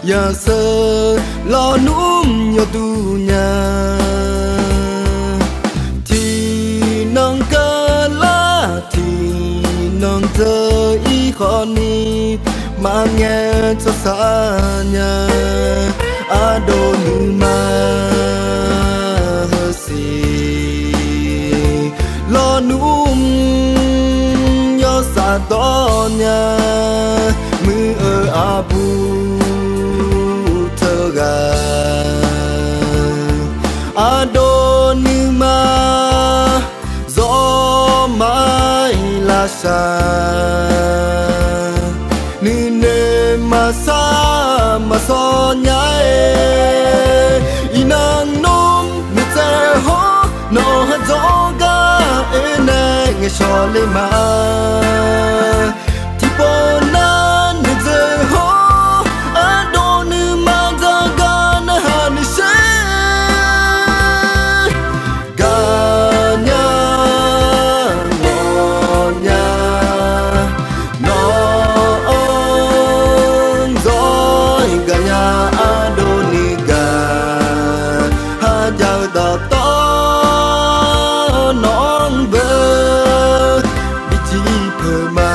ya sơ lo núm yo tu nhà thì nong cơ lá thì nong thơ ý khó ni mà nghe cho xa nhà a đô nữ ma hơ xì lo núm yo xa to nhà mưa ở a bu thơ gà a đô nữ ma gió mãi là xa nữ nê mà xa mà so nhái inang nôm nữ tè hó nó hát gió ga ê nè nghe cho lê mà thì bò na nữ tè hó á đô nữ mà ra ga na hà nữ xế ga nha ngò nha nó ơn giỏi ga nha á đô nữ ga ha giờ đỏ to nón bơ bị chi phơ mà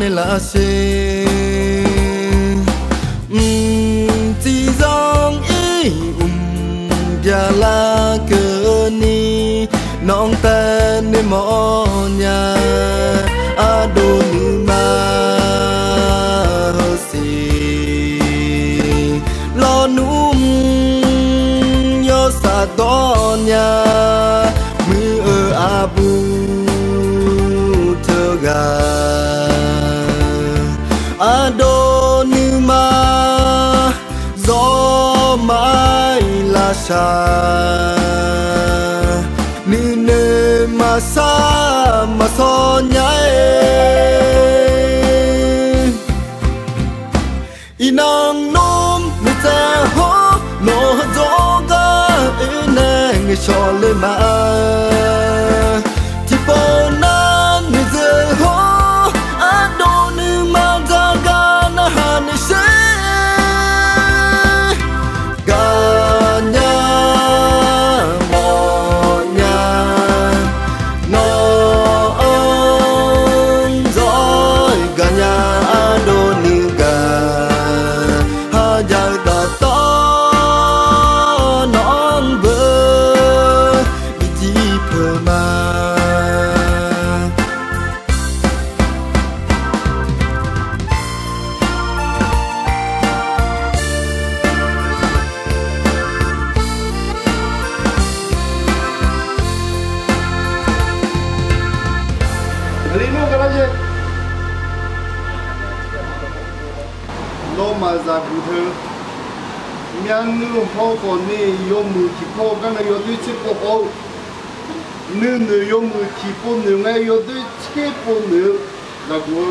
này là xe chỉ dòng ý gia la cơ ni nong tên để mò nhà a đô nữ ma hơ xì lo núm yo sa to nhà mưa ở a bu thơ gà a đô nữ ma gió mãi là xa nữ nê mà xa mà so nhái inang nôm nữ tè hó nó gió ga ê nè nghe cho lê mà thì bò na nữ tè hó a đô nữ ma ra ga na hà nữ xế ga nha mò nha nó ơn giỏi ga nha a đô nữ ga ha giờ đỏ to nón bơ bị chi phơ mà Lino garaje lo ma za bu thơ mian nu ho ko ni yo mu ki po ga na yo du chi po po nu nu yo mu ki po nu nga yo du chi po nu la go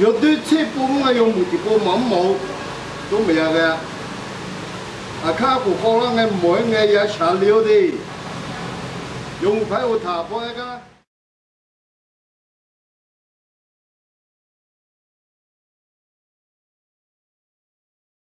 yo du chi po nga yo mu ki po ma mo do me ya ga a kha ko ko la nga mo nga ya cha liu di yo mu phai o tha po ga